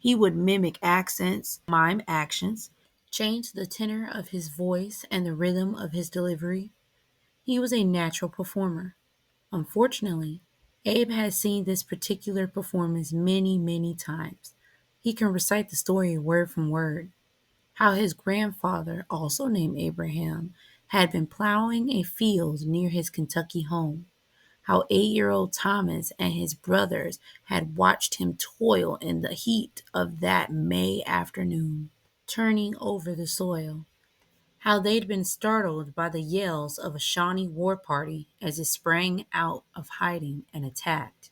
He would mimic accents, mime actions, change the tenor of his voice and the rhythm of his delivery. He was a natural performer. Unfortunately, Abe has seen this particular performance many, many times. He can recite the story word from word. How his grandfather, also named Abraham, had been plowing a field near his Kentucky home. How 8-year-old Thomas and his brothers had watched him toil in the heat of that May afternoon, turning over the soil. How they'd been startled by the yells of a Shawnee war party as it sprang out of hiding and attacked.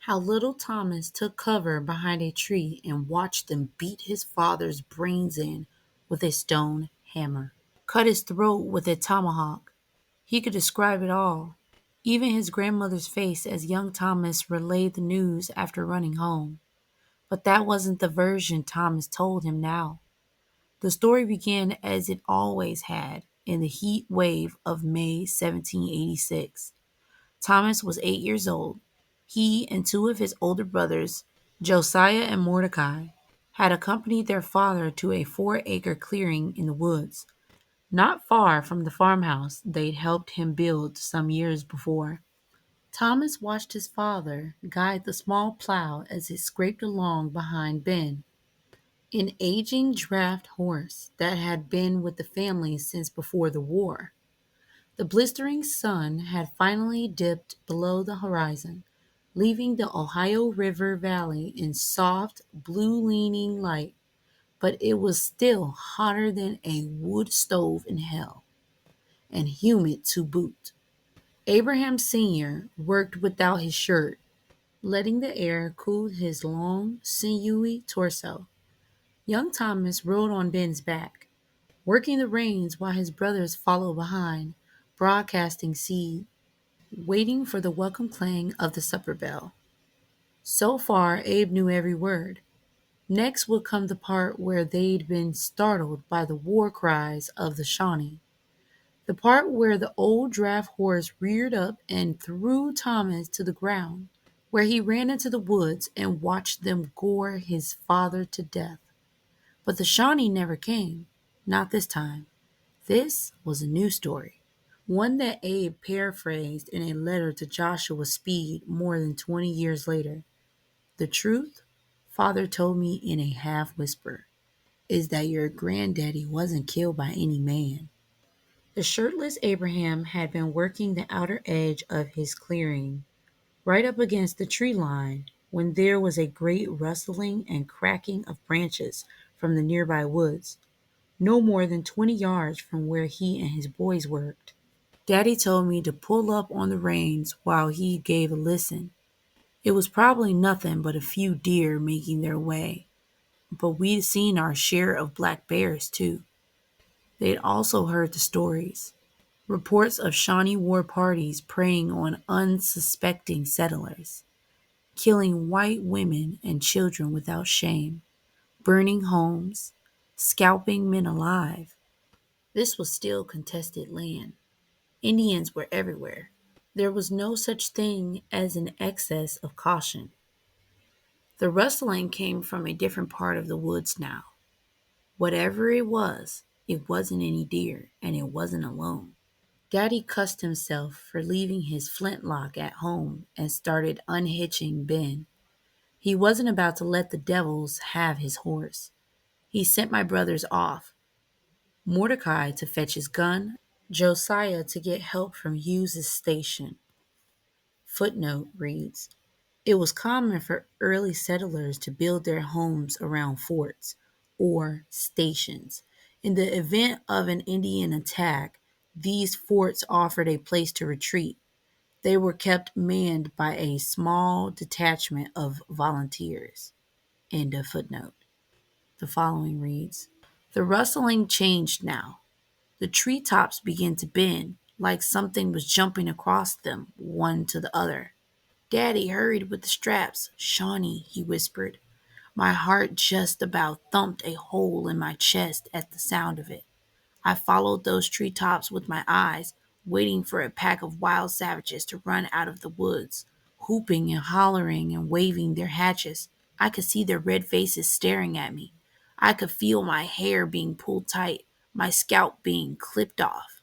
How little Thomas took cover behind a tree and watched them beat his father's brains in with a stone hammer, cut his throat with a tomahawk. He could describe it all, even his grandmother's face as young Thomas relayed the news after running home. But that wasn't the version Thomas told him now. The story began as it always had, in the heat wave of May 1786. Thomas was 8 years old. He and two of his older brothers, Josiah and Mordecai, had accompanied their father to a 4-acre clearing in the woods, not far from the farmhouse they'd helped him build some years before. Thomas watched his father guide the small plow as it scraped along behind Ben, an aging draft horse that had been with the family since before the war. The blistering sun had finally dipped below the horizon, leaving the Ohio River Valley in soft, blue-leaning light, but it was still hotter than a wood stove in hell, and humid to boot. Abraham Sr. worked without his shirt, letting the air cool his long, sinewy torso. Young Thomas rode on Ben's back, working the reins while his brothers followed behind, broadcasting seed, waiting for the welcome clang of the supper bell. So far, Abe knew every word. Next would come the part where they'd been startled by the war cries of the Shawnee. The part where the old draft horse reared up and threw Thomas to the ground, where he ran into the woods and watched them gore his father to death. But the Shawnee never came, not this time. This was a new story, one that Abe paraphrased in a letter to Joshua Speed more than 20 years later. The truth, Father told me in a half whisper, is that your granddaddy wasn't killed by any man. The shirtless Abraham had been working the outer edge of his clearing, right up against the tree line, when there was a great rustling and cracking of branches from the nearby woods, no more than 20 yards from where he and his boys worked. Daddy told me to pull up on the reins while he gave a listen. It was probably nothing but a few deer making their way, but we'd seen our share of black bears too. They'd also heard the stories. Reports of Shawnee war parties preying on unsuspecting settlers, killing white women and children without shame, burning homes, scalping men alive. This was still contested land. Indians were everywhere. There was no such thing as an excess of caution. The rustling came from a different part of the woods now. Whatever it wasn't any deer, and it wasn't alone. Daddy cussed himself for leaving his flintlock at home and started unhitching Ben. He wasn't about to let the devils have his horse. He sent my brothers off, Mordecai to fetch his gun, Josiah to get help from Hughes's station. Footnote reads, it was common for early settlers to build their homes around forts, or stations. In the event of an Indian attack, these forts offered a place to retreat. They were kept manned by a small detachment of volunteers. End of footnote. The following reads, the rustling changed now. The treetops began to bend, like something was jumping across them, one to the other. Daddy hurried with the straps. Shawnee, he whispered. My heart just about thumped a hole in my chest at the sound of it. I followed those treetops with my eyes, waiting for a pack of wild savages to run out of the woods, whooping and hollering and waving their hatchets. I could see their red faces staring at me. I could feel my hair being pulled tight, my scalp being clipped off.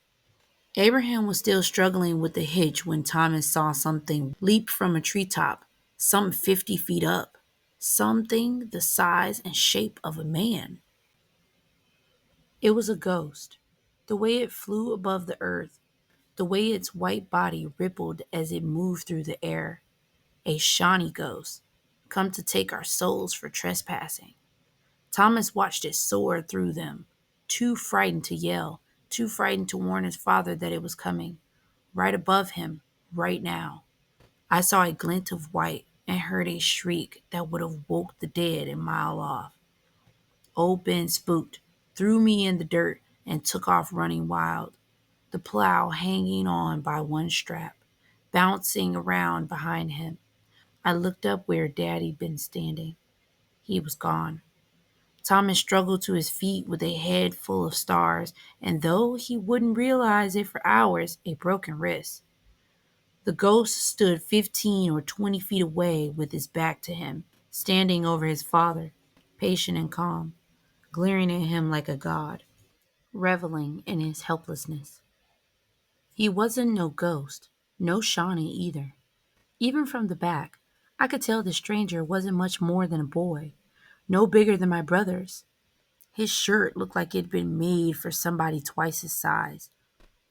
Abraham was still struggling with the hitch when Thomas saw something leap from a treetop, some 50 feet up. Something the size and shape of a man. It was a ghost. The way it flew above the earth, the way its white body rippled as it moved through the air. A Shawnee ghost, come to take our souls for trespassing. Thomas watched it soar through them, too frightened to yell, too frightened to warn his father that it was coming, right above him, right now. I saw a glint of white and heard a shriek that would have woke the dead a mile off. Old Ben spooked, threw me in the dirt, and took off running wild, the plow hanging on by one strap, bouncing around behind him. I looked up where Daddy'd been standing. He was gone. Thomas struggled to his feet with a head full of stars, and though he wouldn't realize it for hours, a broken wrist. The ghost stood 15 or 20 feet away with his back to him, standing over his father, patient and calm, glaring at him like a god, reveling in his helplessness. He wasn't no ghost, no Shawnee either. Even from the back, I could tell the stranger wasn't much more than a boy, no bigger than my brothers. His shirt looked like it'd been made for somebody twice his size,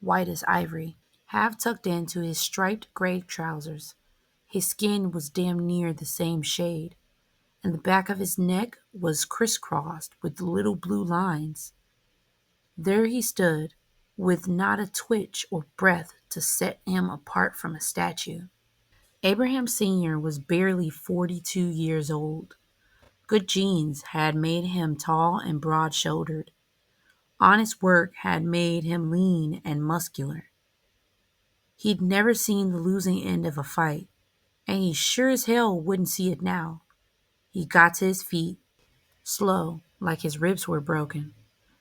white as ivory, half tucked into his striped gray trousers. His skin was damn near the same shade, and the back of his neck was crisscrossed with little blue lines. There he stood, with not a twitch or breath to set him apart from a statue. Abraham Sr. was barely 42 years old. Good genes had made him tall and broad-shouldered. Honest work had made him lean and muscular. He'd never seen the losing end of a fight, and he sure as hell wouldn't see it now. He got to his feet, slow, like his ribs were broken,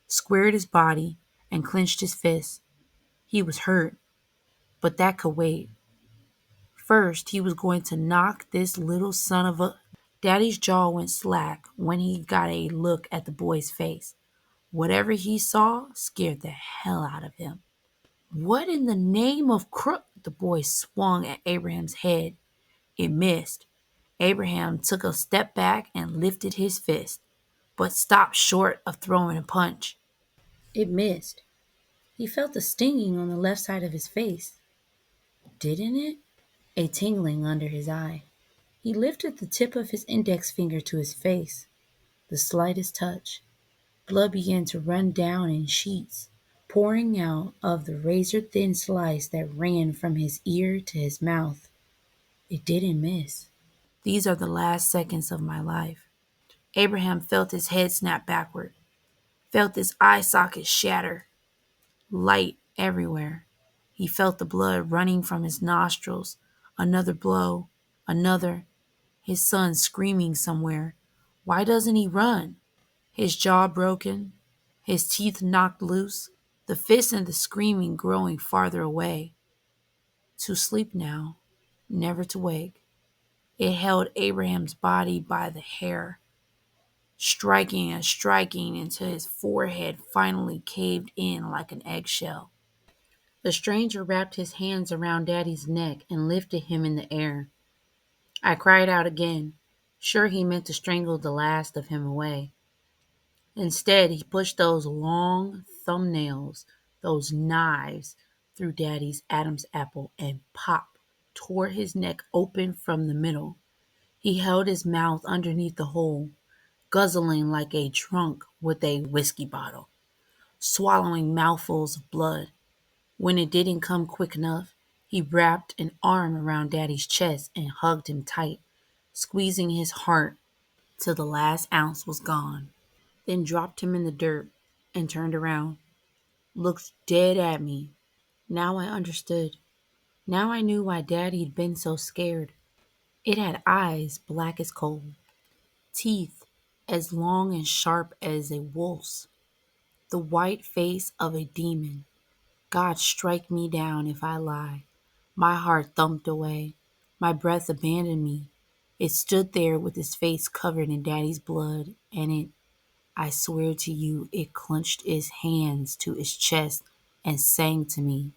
squared his body, and clenched his fists. He was hurt, but that could wait. First, he was going to knock this little son of a... Daddy's jaw went slack when he got a look at the boy's face. Whatever he saw scared the hell out of him. What in the name of crook? The boy swung at Abraham's head. It missed. Abraham took a step back and lifted his fist, but stopped short of throwing a punch. It missed. He felt the stinging on the left side of his face. Didn't it? A tingling under his eye. He lifted the tip of his index finger to his face. The slightest touch. Blood began to run down in sheets, pouring out of the razor-thin slice that ran from his ear to his mouth. It didn't miss. These are the last seconds of my life. Abraham felt his head snap backward, felt his eye sockets shatter, light everywhere. He felt the blood running from his nostrils. Another blow, another. His son screaming somewhere. Why doesn't he run? His jaw broken, his teeth knocked loose, the fists and the screaming growing farther away. To sleep now, never to wake. It held Abraham's body by the hair, striking and striking until his forehead finally caved in like an eggshell. The stranger wrapped his hands around Daddy's neck and lifted him in the air. I cried out again, sure he meant to strangle the last of him away. Instead, he pushed those long thumbnails, those knives, through Daddy's Adam's apple and pop, tore his neck open from the middle. He held his mouth underneath the hole, guzzling like a drunk with a whiskey bottle, swallowing mouthfuls of blood. When it didn't come quick enough, he wrapped an arm around Daddy's chest and hugged him tight, squeezing his heart till the last ounce was gone. Then dropped him in the dirt and turned around, looked dead at me. Now I understood. Now I knew why Daddy'd been so scared. It had eyes black as coal, teeth as long and sharp as a wolf's, the white face of a demon. God strike me down if I lie. My heart thumped away. My breath abandoned me. It stood there with its face covered in Daddy's blood, and I swear to you, it clenched its hands to its chest and sang to me.